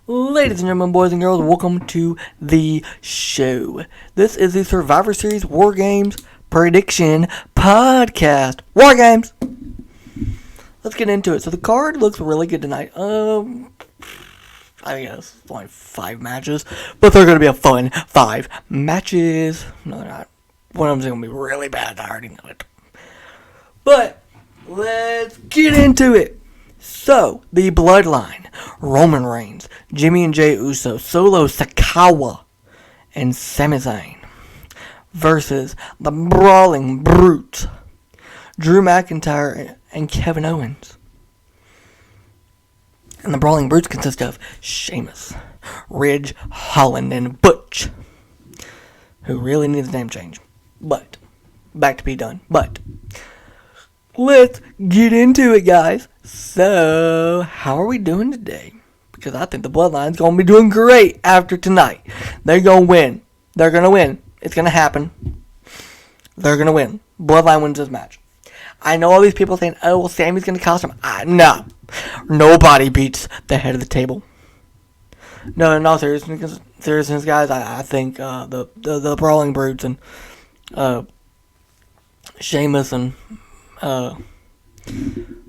Ladies and gentlemen, boys and girls, welcome to the show. This is the Survivor Series War Games Prediction Podcast. War Games! Let's get into it. So the card looks really good tonight. I guess it's only 5 matches, but they're going to be a fun 5 matches. No, they're not. One of them's going to be really bad. I already know it. But let's get into it. So, the Bloodline, Roman Reigns, Jimmy and Jey Uso, Solo Sikoa, and Sami Zayn versus the Brawling Brutes, Drew McIntyre and Kevin Owens. And the Brawling Brutes consist of Sheamus, Ridge Holland, and Butch, who really needs a name change. But, back to be done. But, let's get into it, guys. So, how are we doing today? Because I think the Bloodline's going to be doing great after tonight. They're going to win. They're going to win. It's going to happen. They're going to win. Bloodline wins this match. I know all these people saying, oh, well, Sammy's going to cost him. No. Nobody beats the head of the table. No, in all seriousness, guys, I think the Brawling Brutes and Sheamus and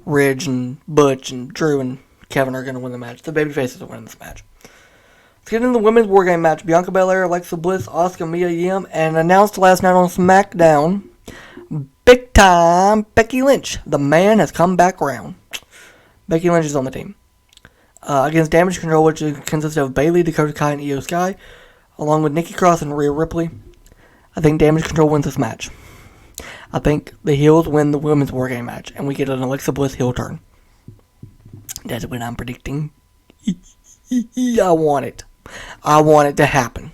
Ridge and Butch and Drew and Kevin are going to win the match. The babyfaces are winning this match. Let's get into the women's war game match. Bianca Belair, Alexa Bliss, Asuka, Mia Yim, and announced last night on SmackDown, big time Becky Lynch. The man has come back around. Becky Lynch is on the team. Against Damage Control, which consists of Bayley, Dakota Kai, and Io Sky, along with Nikki Cross and Rhea Ripley. I think Damage Control wins this match. I think the heels win the women's war game match, and we get an Alexa Bliss heel turn. That's what I'm predicting. I want it. I want it to happen.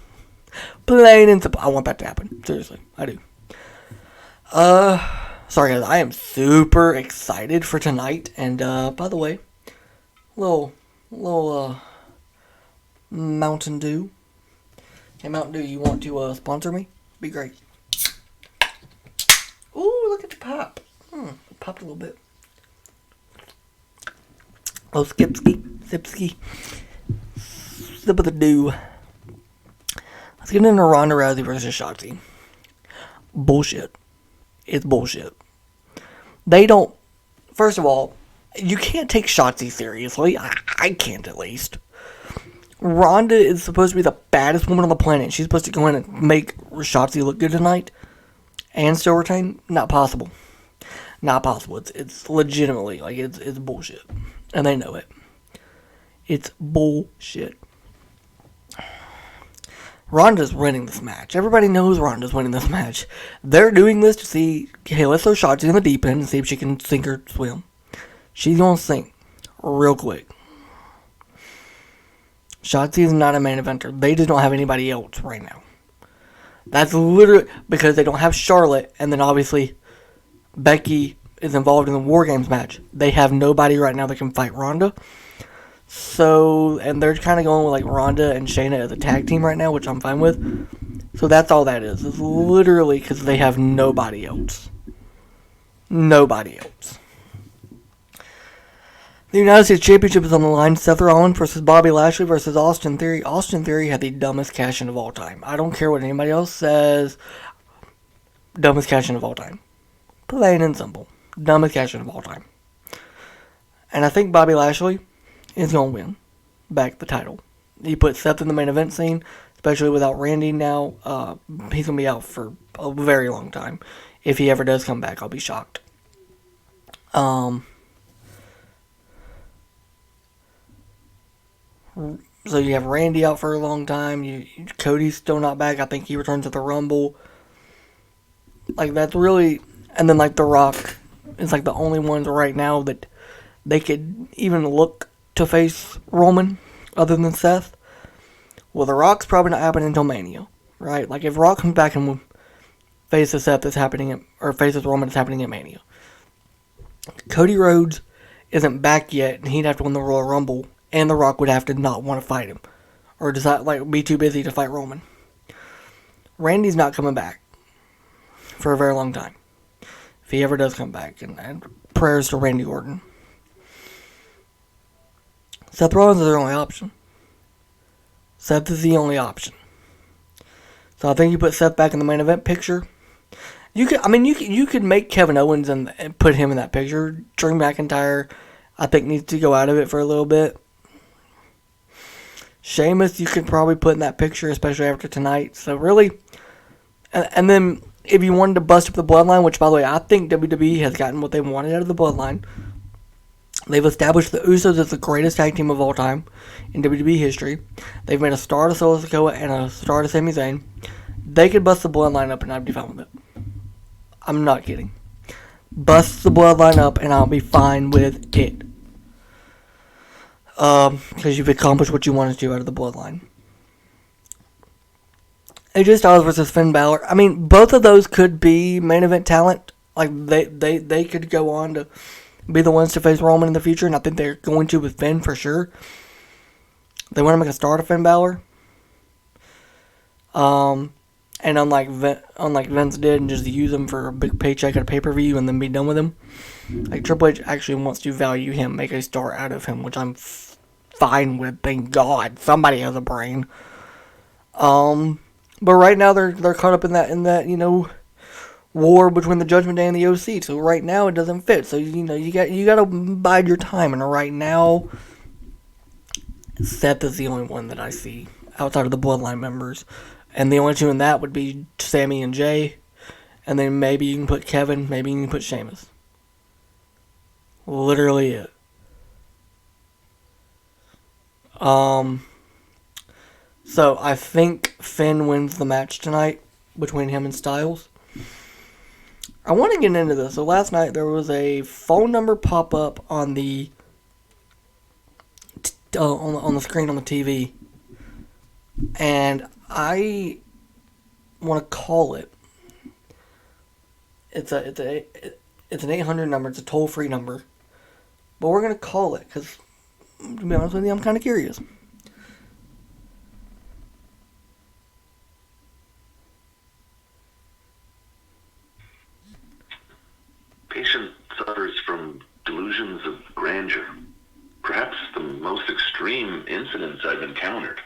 Plain and simple. I want that to happen. Seriously, I do. Sorry guys, I am super excited for tonight. And by the way, little Mountain Dew. Hey Mountain Dew, you want to sponsor me? Be great. Ooh, look at the pop. It popped a little bit. Oh, sipski. Sip of the dew. Let's get into Ronda Rousey versus Shotzi. Bullshit. It's bullshit. They don't... First of all, you can't take Shotzi seriously. I can't, at least. Ronda is supposed to be the baddest woman on the planet. She's supposed to go in and make Shotzi look good tonight and still retain. Not possible. Not possible. It's legitimately, like, it's bullshit. And they know it. It's bullshit. Ronda's winning this match. Everybody knows Ronda's winning this match. They're doing this to see, hey, let's throw Shotzi in the deep end and see if she can sink or swim. She's going to sink real quick. Shotzi is not a main eventer. They just don't have anybody else right now. That's literally because they don't have Charlotte, and then obviously Becky is involved in the War Games match. They have nobody right now that can fight Ronda. So, and they're kind of going with like Ronda and Shayna as a tag team right now, which I'm fine with. So that's all that is. It's literally because they have nobody else. Nobody else. The United States Championship is on the line. Seth Rollins versus Bobby Lashley versus Austin Theory. Austin Theory had the dumbest cash-in of all time. I don't care what anybody else says. Dumbest cash-in of all time. Plain and simple. Dumbest cash-in of all time. And I think Bobby Lashley is going to win back the title. He put Seth in the main event scene, especially without Randy now. He's going to be out for a very long time. If he ever does come back, I'll be shocked. So you have Randy out for a long time. Cody's still not back. I think he returns at the Rumble. Like, that's really... And then, like, The Rock is, like, the only ones right now that they could even look to face Roman other than Seth. Well, The Rock's probably not happening until Mania, right? Like, if Rock comes back and faces Seth, it's happening at... Or faces Roman, it's happening at Mania. Cody Rhodes isn't back yet, and he'd have to win the Royal Rumble, and The Rock would have to not want to fight him. Or decide, like, be too busy to fight Roman. Randy's not coming back for a very long time. If he ever does come back. And prayers to Randy Orton. Seth Rollins is their only option. Seth is the only option. So I think you put Seth back in the main event picture. You could make Kevin Owens and put him in that picture. Drew McIntyre, I think, needs to go out of it for a little bit. Sheamus, you could probably put in that picture, especially after tonight. So really, and then if you wanted to bust up the Bloodline, which by the way, I think WWE has gotten what they wanted out of the Bloodline. They've established the Usos as the greatest tag team of all time in WWE history. They've made a star to Solo Sikoa and a star to Sami Zayn. They could bust the Bloodline up and I'd be fine with it. I'm not kidding. Bust the Bloodline up and I'll be fine with it. Because you've accomplished what you wanted to do out of the Bloodline. AJ Styles versus Finn Balor. I mean, both of those could be main event talent. Like, they could go on to be the ones to face Roman in the future, and I think they're going to with Finn for sure. They want to make a star of Finn Balor. And unlike Vince did and just use him for a big paycheck at a pay-per-view and then be done with him, like Triple H actually wants to value him, make a star out of him, which I'm fine with. Thank God somebody has a brain. But right now they're caught up in that war between the Judgment Day and the OC. So right now it doesn't fit. So you got to bide your time. And right now, Seth is the only one that I see outside of the Bloodline members. And the only two in that would be Sami and Jay. And then maybe you can put Kevin. Maybe you can put Sheamus. Literally it. So I think Finn wins the match tonight between him and Styles. I want to get into this. So last night there was a phone number pop up on the on the screen on the TV, and I want to call it. It's an 800 number. It's a toll free number, but we're gonna call it because, to be honest with you, I'm kind of curious. Patient suffers from delusions of grandeur, perhaps the most extreme incidents I've encountered.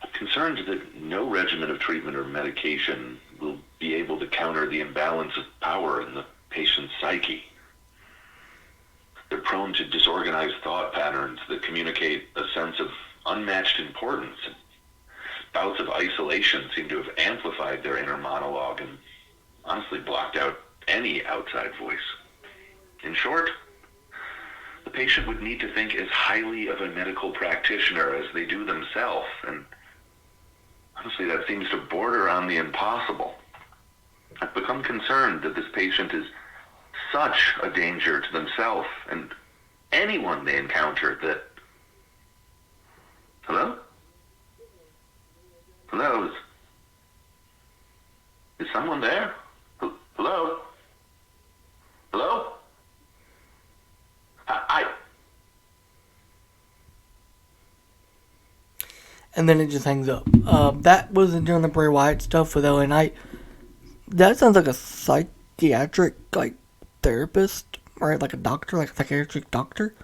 I'm concerned that no regimen of treatment or medication will be able to counter the imbalance of power in the patient's psyche. They're prone to disorganized thought patterns that communicate a sense of unmatched importance. Bouts of isolation seem to have amplified their inner monologue and honestly blocked out any outside voice. In short, the patient would need to think as highly of a medical practitioner as they do themselves, and honestly, that seems to border on the impossible. I've become concerned that this patient is such a danger to themselves and anyone they encounter that... Hello? Hello? Is someone there? Hello? Hello? And then it just hangs up. That was during the Bray Wyatt stuff with LA Knight. That sounds like a psychiatric, therapist, right? Like a doctor, like a psychiatric doctor.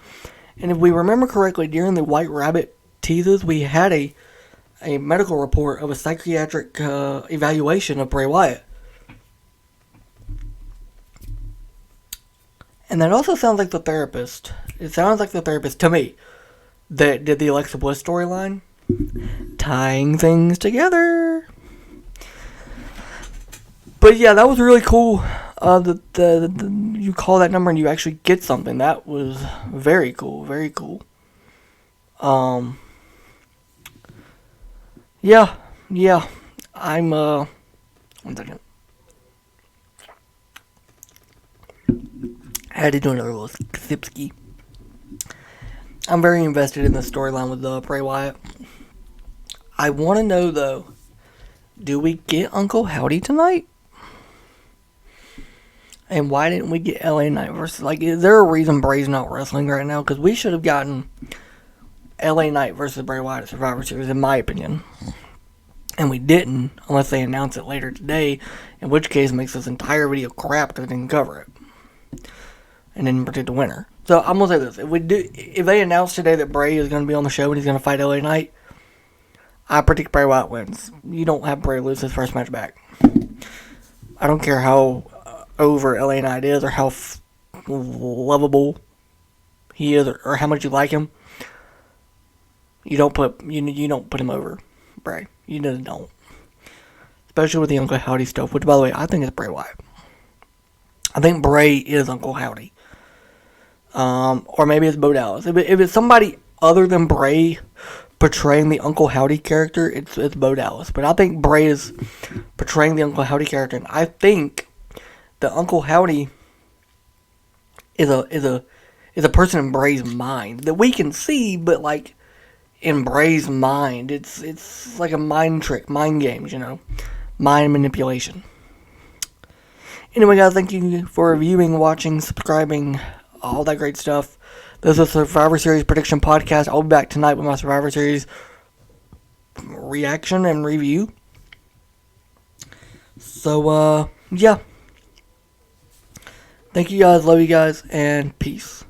And if we remember correctly, during the White Rabbit teases, we had a medical report of a psychiatric evaluation of Bray Wyatt. And that also sounds like the therapist. It sounds like the therapist, to me, that did the Alexa Bliss storyline. Tying things together. But yeah, that was really cool. You call that number and you actually get something. That was very cool. Very cool. Yeah. I'm, 1 second. I had to do another little sipski. I'm very invested in the storyline with Bray Wyatt. I want to know, though, do we get Uncle Howdy tonight? And why didn't we get LA Knight versus... is there a reason Bray's not wrestling right now? Because we should have gotten LA Knight versus Bray Wyatt at Survivor Series, in my opinion. And we didn't, unless they announce it later today, in which case it makes this entire video crap because they didn't cover it. And didn't predict the winner. So I'm going to say this. If they announce today that Bray is going to be on the show and he's going to fight LA Knight, I predict Bray Wyatt wins. You don't have Bray lose his first match back. I don't care how over LA Knight is or how lovable he is or how much you like him. You don't put him over Bray. You just don't. Especially with the Uncle Howdy stuff, which, by the way, I think is Bray Wyatt. I think Bray is Uncle Howdy. Or maybe it's Bo Dallas. If it's somebody other than Bray portraying the Uncle Howdy character, it's Bo Dallas. But I think Bray is portraying the Uncle Howdy character, and I think the Uncle Howdy is a person in Bray's mind that we can see, but like in Bray's mind, it's like a mind trick, mind games, mind manipulation. Anyway, guys, thank you for viewing, watching, subscribing, all that great stuff. This is a Survivor Series prediction podcast. I'll be back tonight with my Survivor Series reaction and review. So, yeah. Thank you guys, love you guys, and peace.